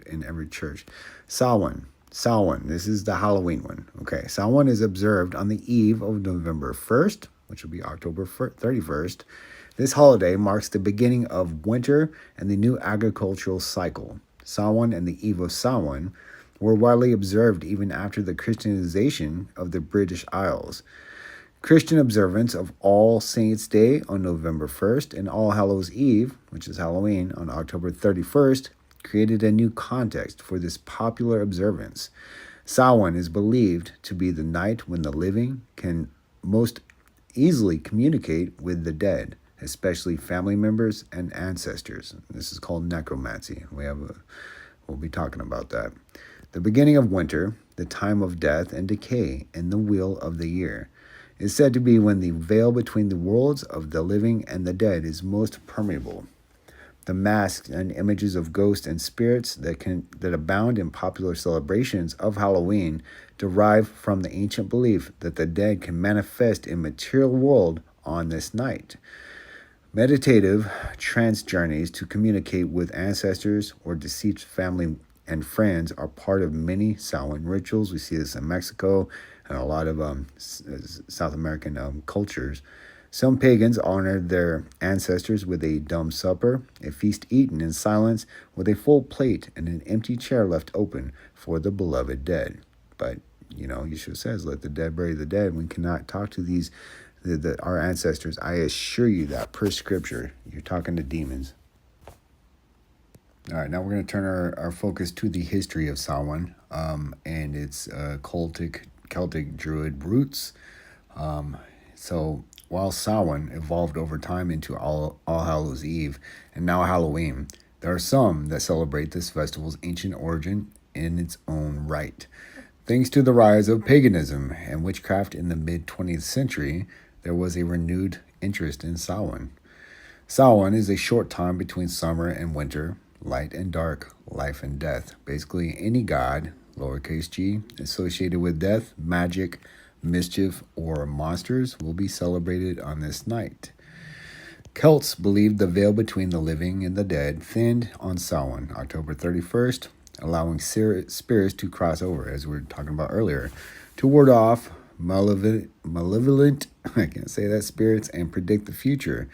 in every church. Samhain. Samhain. This is the Halloween one. Okay. Samhain is observed on the eve of November 1st, which will be October 31st. This holiday marks the beginning of winter and the new agricultural cycle. Samhain and the Eve of Samhain were widely observed even after the Christianization of the British Isles. Christian observance of All Saints' Day on November 1st and All Hallows' Eve, which is Halloween, on October 31st, created a new context for this popular observance. Samhain is believed to be the night when the living can most easily communicate with the dead, especially family members and ancestors. This is called necromancy. We'll be talking about that. The beginning of winter, the time of death and decay, and the wheel of the year, is said to be when the veil between the worlds of the living and the dead is most permeable. The masks and images of ghosts and spirits that abound in popular celebrations of Halloween derive from the ancient belief that the dead can manifest in material world on this night. Meditative trance journeys to communicate with ancestors or deceased family and friends are part of many Samhain rituals. We see this in Mexico and a lot of South American cultures. Some pagans honored their ancestors with a dumb supper, a feast eaten in silence with a full plate and an empty chair left open for the beloved dead. But, Yeshua says, let the dead bury the dead. We cannot talk to our ancestors. I assure you that per scripture, you're talking to demons. All right, now we're going to turn our focus to the history of Samhain and its Celtic Druid roots. So while Samhain evolved over time into All Hallows' Eve and now Halloween, there are some that celebrate this festival's ancient origin in its own right. Thanks to the rise of paganism and witchcraft in the mid-20th century, there was a renewed interest in Samhain. Samhain is a short time between summer and winter, light and dark, life and death. Basically, any god, lowercase g, associated with death, magic, mischief, or monsters will be celebrated on this night. Celts believed the veil between the living and the dead thinned on Samhain, October 31st, allowing spirits to cross over, as we were talking about earlier, to ward off malevolent, I can't say that, spirits and predict the future.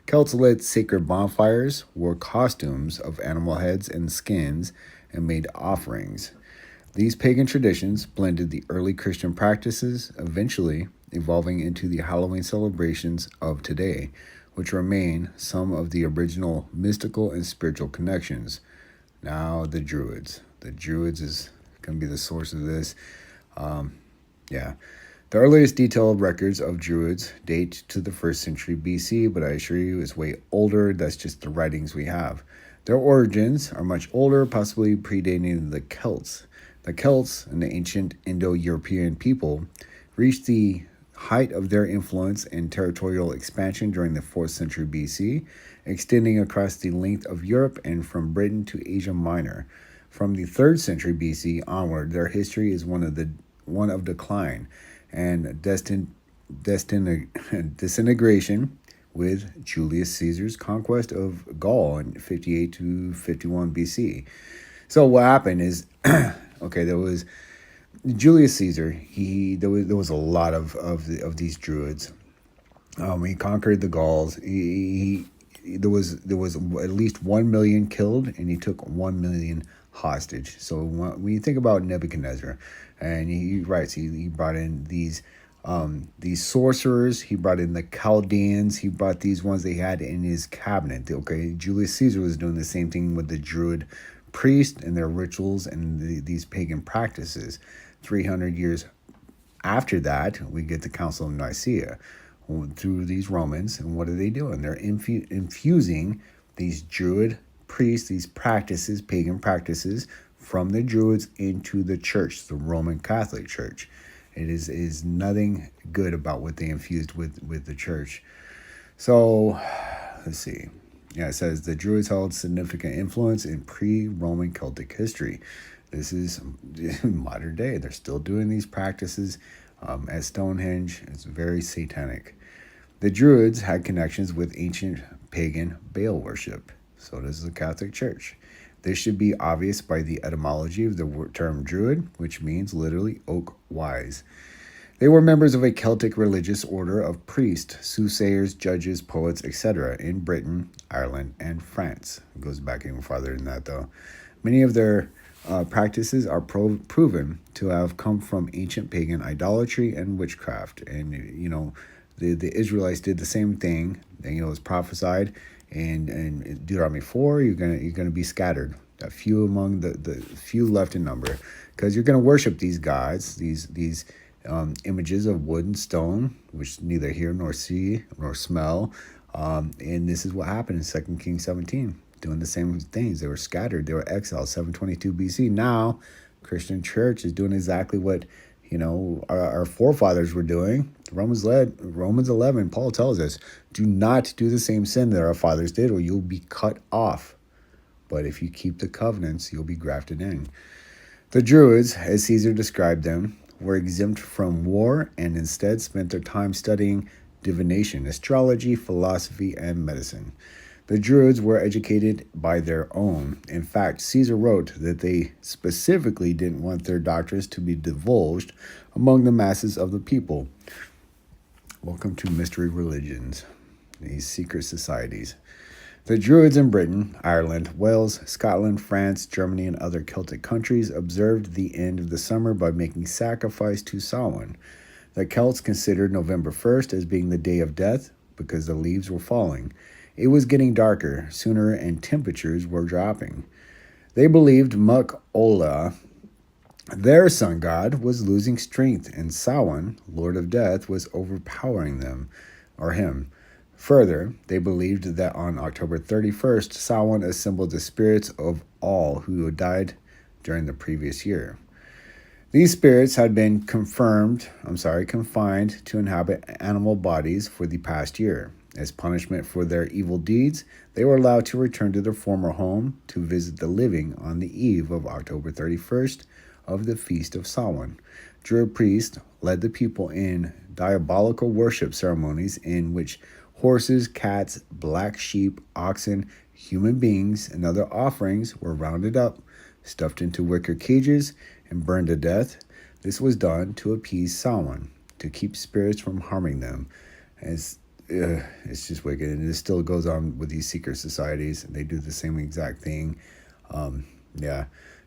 Celts lit sacred bonfires, wore costumes of animal heads and skins, and made offerings. These pagan traditions blended the early Christian practices, eventually evolving into the Halloween celebrations of today, which remain some of the original mystical and spiritual connections. Now, the Druids. The Druids is going to be the source of this. The earliest detailed records of Druids date to the 1st century BC, but I assure you it's way older. That's just the writings we have. Their origins are much older, possibly predating the Celts. The Celts, and the ancient Indo-European people, reached the height of their influence and territorial expansion during the 4th century BC, extending across the length of Europe and from Britain to Asia Minor. From the 3rd century BC onward, their history is one of decline and disintegration, with Julius Caesar's conquest of Gaul in 58 to 51 BC. So what happened is, there was Julius Caesar. There was a lot of these Druids. He conquered the Gauls. There was at least 1 million killed, and he took 1 million hostage. So when you think about Nebuchadnezzar, and he writes, he brought in these sorcerers, he brought in the Chaldeans, he brought these ones they had in his cabinet. Okay, Julius Caesar was doing the same thing with the Druid priests and their rituals and these pagan practices. 300 years after that, we get the Council of Nicaea through these Romans, and what are they doing? They're infusing these Druid priests, these practices, pagan practices, from the Druids into the church, the Roman Catholic Church. It is nothing good about what they infused with the church. So, let's see. Yeah, it says the Druids held significant influence in pre-Roman Celtic history. This is modern day. They're still doing these practices at Stonehenge. It's very satanic. The Druids had connections with ancient pagan Baal worship. So does the Catholic Church. This should be obvious by the etymology of the term Druid, which means literally oak wise. They were members of a Celtic religious order of priests, soothsayers, judges, poets, etc. in Britain, Ireland, and France. It goes back even farther than that, though. Many of their practices are proven to have come from ancient pagan idolatry and witchcraft. And, the Israelites did the same thing. And, it was prophesied. And in Deuteronomy 4, you're gonna be scattered. A few among the few left in number, because you're gonna worship these gods, these images of wood and stone, which neither hear nor see nor smell. And this is what happened in 2 Kings 17, doing the same things. They were scattered. They were exiled, 722 BC. Now, Christian church is doing exactly what, our forefathers were doing. Romans 11, Paul tells us, do not do the same sin that our fathers did, or you'll be cut off. But if you keep the covenants, you'll be grafted in. The Druids, as Caesar described them, were exempt from war and instead spent their time studying divination, astrology, philosophy, and medicine. The Druids were educated by their own. In fact, Caesar wrote that they specifically didn't want their doctrines to be divulged among the masses of the people. Welcome to mystery religions, these secret societies. The Druids in Britain, Ireland, Wales, Scotland, France, Germany, and other Celtic countries observed the end of the summer by making sacrifice to Samhain. The Celts considered November 1st as being the day of death because the leaves were falling. It was getting darker sooner and temperatures were dropping. They believed Muck Ola, their sun god, was losing strength, and Samhain, Lord of Death, was overpowering them, or him. Further, they believed that on October 31st, Samhain assembled the spirits of all who had died during the previous year. These spirits had been confined to inhabit animal bodies for the past year. As punishment for their evil deeds, they were allowed to return to their former home to visit the living on the eve of October 31st of the Feast of Samhain. Druid priests led the people in diabolical worship ceremonies in which horses, cats, black sheep, oxen, human beings, and other offerings were rounded up, stuffed into wicker cages, and burned to death. This was done to appease Samhain, to keep spirits from harming them. It's just wicked, and it still goes on with these secret societies, and they do the same exact thing.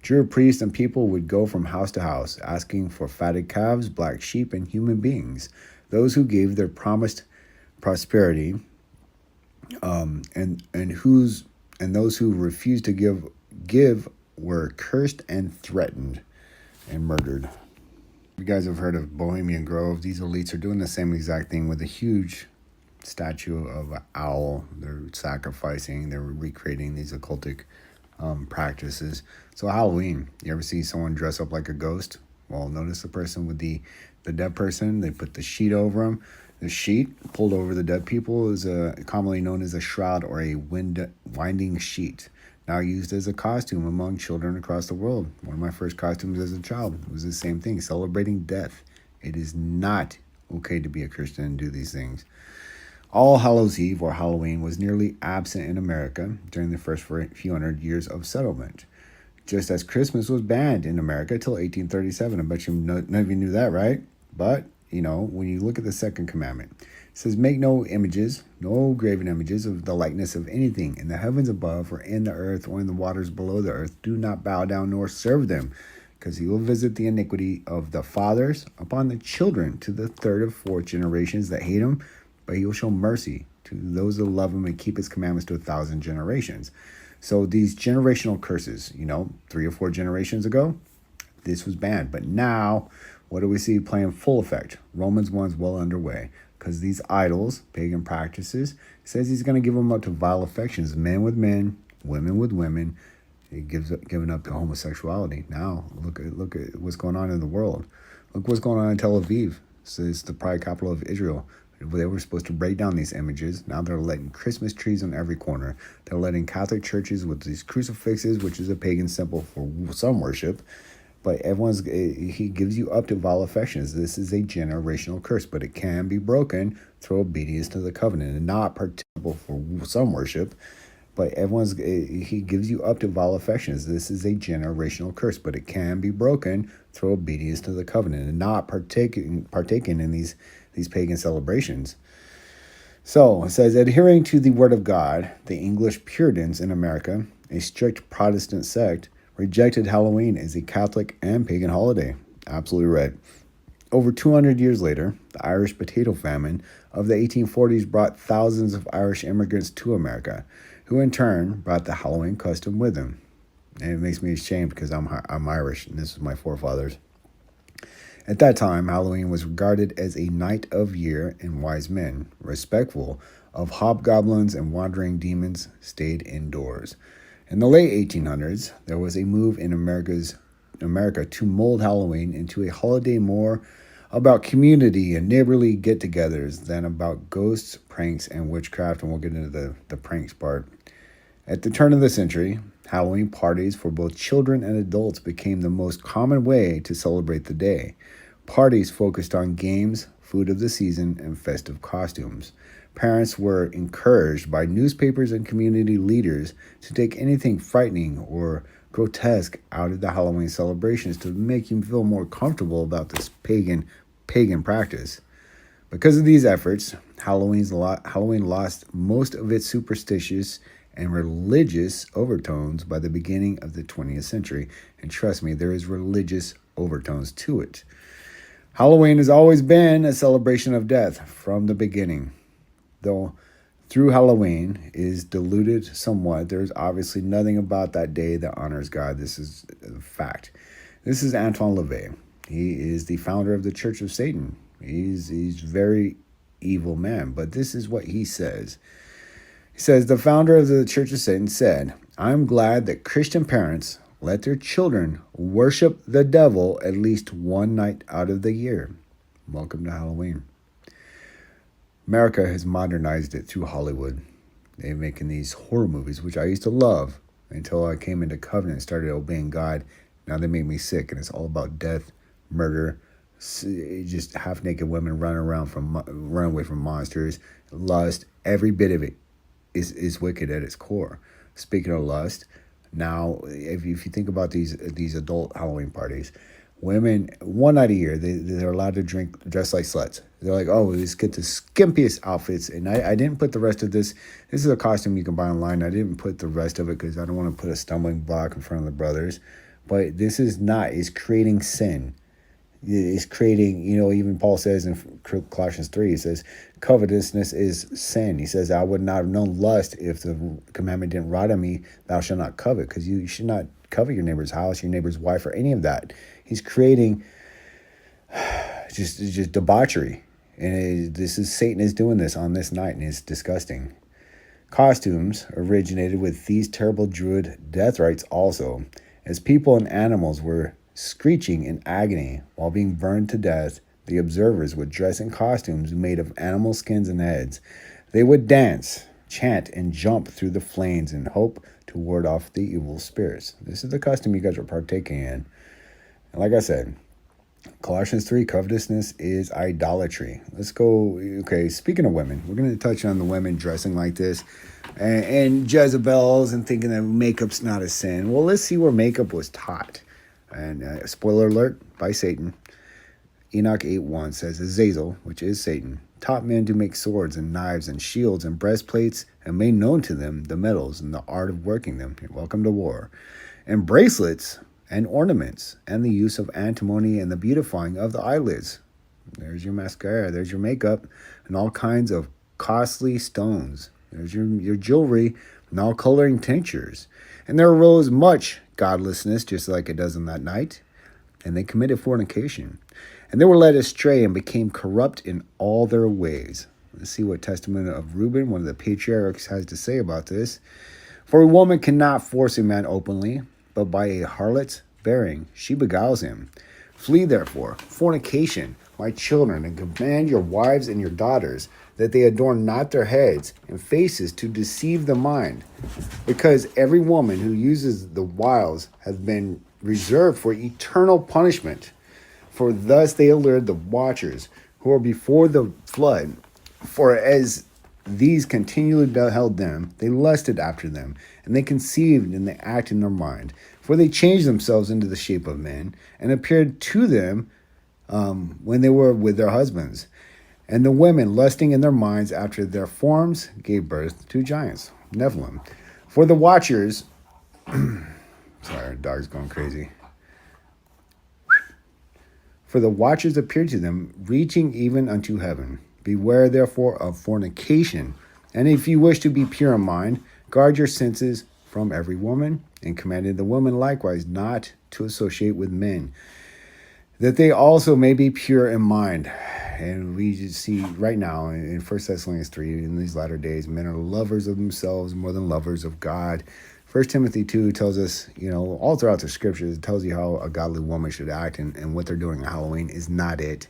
Druid priests and people would go from house to house, asking for fatted calves, black sheep, and human beings. Those who gave their promised prosperity, and those who refused to give were cursed and threatened and murdered. You guys have heard of Bohemian Grove. These elites are doing the same exact thing with a huge statue of an owl. They're sacrificing, they're recreating these occultic practices. So Halloween, you ever see someone dress up like a ghost? Well, notice the person with the dead person, they put the sheet over them. The sheet pulled over the dead people is commonly known as a shroud or a winding sheet, now used as a costume among children across the world. One of my first costumes as a child was the same thing, celebrating death. It is not okay to be a Christian and do these things. All Hallows Eve, or Halloween, was nearly absent in America during the first few hundred years of settlement, just as Christmas was banned in America till 1837. I bet you none of you knew that, right? But when you look at the second commandment, it says, make no images, no graven images of the likeness of anything in the heavens above or in the earth or in the waters below the earth. Do not bow down nor serve them, because he will visit the iniquity of the fathers upon the children to the third and fourth generations that hate him, but he will show mercy to those that love him and keep his commandments to 1,000 generations. So these generational curses, 3 or 4 generations ago, this was banned. But now, what do we see playing full effect? Romans 1's well underway, because these idols, pagan practices, says he's going to give them up to vile affections, men with men, women with women. He giving up to homosexuality. Now, look at what's going on in the world. Look what's going on in Tel Aviv. It's the pride capital of Israel. They were supposed to break down these images. Now they're letting Christmas trees on every corner. They're letting Catholic churches with these crucifixes, which is a pagan symbol for some worship. But he gives you up to vile affections. This is a generational curse, but it can be broken through obedience to the covenant, and not particular for some worship. But he gives you up to vile affections. This is a generational curse, but it can be broken through obedience to the covenant and not partaking in these pagan celebrations. So it says, adhering to the word of God, the English Puritans in America, a strict Protestant sect, rejected Halloween as a Catholic and pagan holiday. Absolutely right. Over 200 years later, the Irish potato famine of the 1840s brought thousands of Irish immigrants to America, who in turn brought the Halloween custom with them. And it makes me ashamed because I'm Irish and this is my forefathers. At that time, Halloween was regarded as a night of year, and wise men, respectful of hobgoblins and wandering demons, stayed indoors. In the late 1800s, there was a move in America to mold Halloween into a holiday more about community and neighborly get-togethers than about ghosts, pranks, and witchcraft, and we'll get into the pranks part. At the turn of the century, Halloween parties for both children and adults became the most common way to celebrate the day. Parties focused on games, food of the season, and festive costumes. Parents were encouraged by newspapers and community leaders to take anything frightening or grotesque out of the Halloween celebrations to make you feel more comfortable about this pagan practice. Because of these efforts, Halloween lost most of its superstitious and religious overtones by the beginning of the 20th century. And trust me, there is religious overtones to it. Halloween has always been a celebration of death from the beginning. Though through Halloween is diluted somewhat, there's obviously nothing about that day that honors God. This is a fact. This is Antoine LaVey. He is the founder of the Church of Satan. He's very evil man, but this is what he says. He says, the founder of the Church of Satan said, I'm glad that Christian parents let their children worship the devil at least one night out of the year. Welcome to Halloween. America has modernized it through Hollywood. They're making these horror movies, which I used to love until I came into covenant and started obeying God. Now they make me sick, and it's all about death, murder, just half-naked women run away from monsters, lust. Every bit of it is wicked at its core. Speaking of lust, now if you think about these adult Halloween parties, women one night a year they're allowed to dress like sluts. They're like, oh, let's get the skimpiest outfits, and I didn't put the rest of this. This is a costume you can buy online. I didn't put the rest of it because I don't want to put a stumbling block in front of the brothers. But this is not. It's creating sin. Is creating, even Paul says in Colossians 3, he says, covetousness is sin. He says, I would not have known lust if the commandment didn't write on me, thou shalt not covet, because you should not covet your neighbor's house, your neighbor's wife, or any of that. He's creating just debauchery. And Satan is doing this on this night, and it's disgusting. Costumes originated with these terrible druid death rites also, as people and animals were screeching in agony while being burned to death. The observers would dress in costumes made of animal skins and heads. They would dance, chant, and jump through the flames in hope to ward off the evil spirits. This is the custom you guys are partaking in. And like I said, Colossians 3, covetousness is idolatry. Let's go. Okay, speaking of women, we're going to touch on the women dressing like this and Jezebels and thinking that makeup's not a sin. Well, let's see where makeup was taught. And spoiler alert, by Satan. Enoch 8:1 says, Azazel, which is Satan, taught men to make swords and knives and shields and breastplates, and made known to them the metals and the art of working them. Welcome to war. And bracelets and ornaments, and the use of antimony and the beautifying of the eyelids. There's your mascara, there's your makeup, and all kinds of costly stones. There's your jewelry and all coloring tinctures. And there arose much godlessness, just like it does on that night, and they committed fornication. And they were led astray and became corrupt in all their ways. Let's see what Testament of Reuben, one of the patriarchs, has to say about this. For a woman cannot force a man openly, but by a harlot's bearing she beguiles him. Flee therefore fornication, my children, and command your wives and your daughters that they adorn not their heads and faces to deceive the mind. Because every woman who uses the wiles has been reserved for eternal punishment. For thus they allured the watchers who are before the flood. For as these continually beheld them, they lusted after them, and they conceived and they acted in their mind. For they changed themselves into the shape of men, and appeared to them when they were with their husbands. And the women, lusting in their minds after their forms, gave birth to giants, Nephilim. For the watchers, sorry, our dog's going crazy. For the watchers appeared to them, reaching even unto heaven. Beware therefore of fornication. And if you wish to be pure in mind, guard your senses from every woman, and commanded the woman likewise not to associate with men, that they also may be pure in mind. And we just see right now in 1 Thessalonians 3, in these latter days, men are lovers of themselves more than lovers of God. 1 Timothy 2 tells us, all throughout the scriptures, it tells you how a godly woman should act, and what they're doing on Halloween is not it,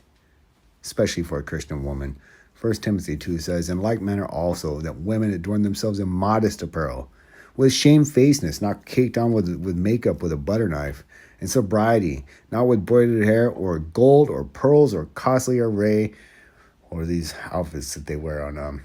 especially for a Christian woman. 1 Timothy 2 says, in like manner also, that women adorn themselves in modest apparel, with shamefacedness, not caked on with makeup with a butter knife, and sobriety, not with braided hair, or gold, or pearls, or costly array, or these outfits that they wear on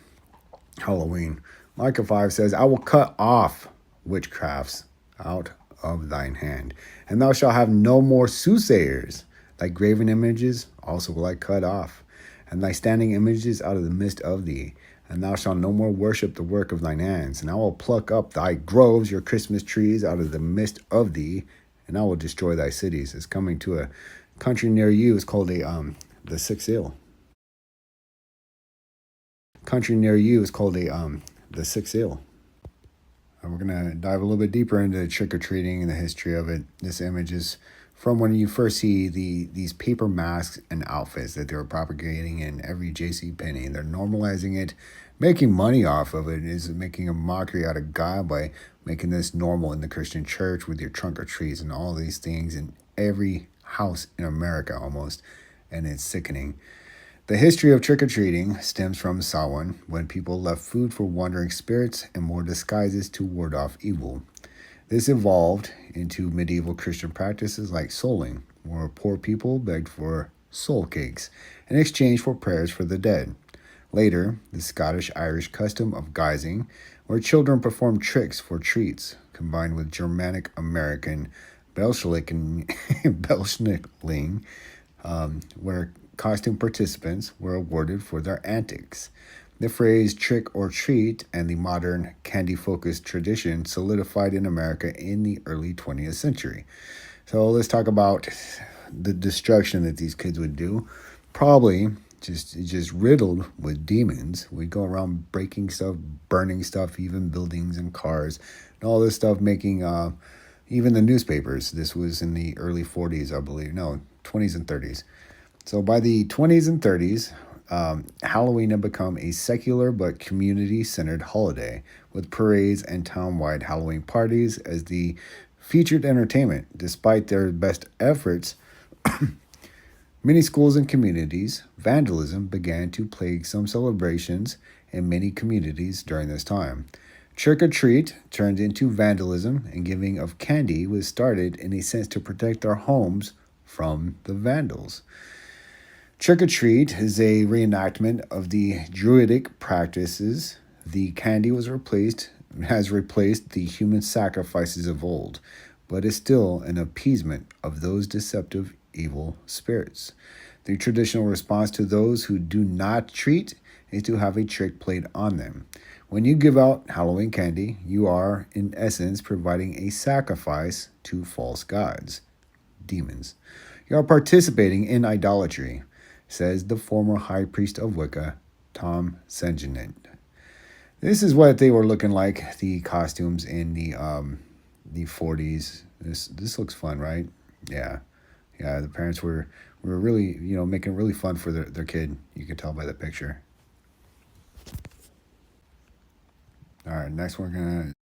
Halloween. Micah 5 says, I will cut off witchcrafts out of thine hand, and thou shalt have no more soothsayers. Thy graven images also will I cut off, and thy standing images out of the midst of thee. And thou shalt no more worship the work of thine hands. And I will pluck up thy groves, your Christmas trees, out of the midst of thee, and I will destroy thy cities. It's coming to a country near you. It's called the Sixth Seal. Country near you is called the Sixth Seal. And we're going to dive a little bit deeper into trick-or-treating and the history of it. This image is from when you first see these paper masks and outfits that they were propagating in every JCPenney. And they're normalizing it, making money off of it, is making a mockery out of God by making this normal in the Christian church with your trunk or treats and all these things in every house in America almost. And it's sickening. The history of trick-or-treating stems from Samhain, when people left food for wandering spirits and wore disguises to ward off evil. This evolved into medieval Christian practices like souling, where poor people begged for soul cakes in exchange for prayers for the dead. Later, the Scottish-Irish custom of guising, where children performed tricks for treats, combined with Germanic-American Belschnickeling, where costume participants were awarded for their antics. The phrase trick or treat and the modern candy-focused tradition solidified in America in the early 20th century. So let's talk about the destruction that these kids would do. Probably just riddled with demons. We'd go around breaking stuff, burning stuff, even buildings and cars, and all this stuff, making even the newspapers. This was in the early 40s, I believe. No, 20s and 30s. So by the 20s and 30s, Halloween had become a secular but community-centered holiday, with parades and town-wide Halloween parties as the featured entertainment. Despite their best efforts, many schools and communities, vandalism began to plague some celebrations in many communities during this time. Trick-or-treat turned into vandalism, and giving of candy was started in a sense to protect our homes from the vandals. Trick-or-treat is a reenactment of the Druidic practices. The candy has replaced the human sacrifices of old, but is still an appeasement of those deceptive evil spirits. The traditional response to those who do not treat is to have a trick played on them. When you give out Halloween candy, you are, in essence, providing a sacrifice to false gods, demons. You are participating in idolatry, says the former high priest of Wicca, Tom Sengenant. This is what they were looking like, the costumes in the 40s. This looks fun, right? Yeah. The parents were really, making it really fun for their kid. You can tell by the picture. All right, next we're going to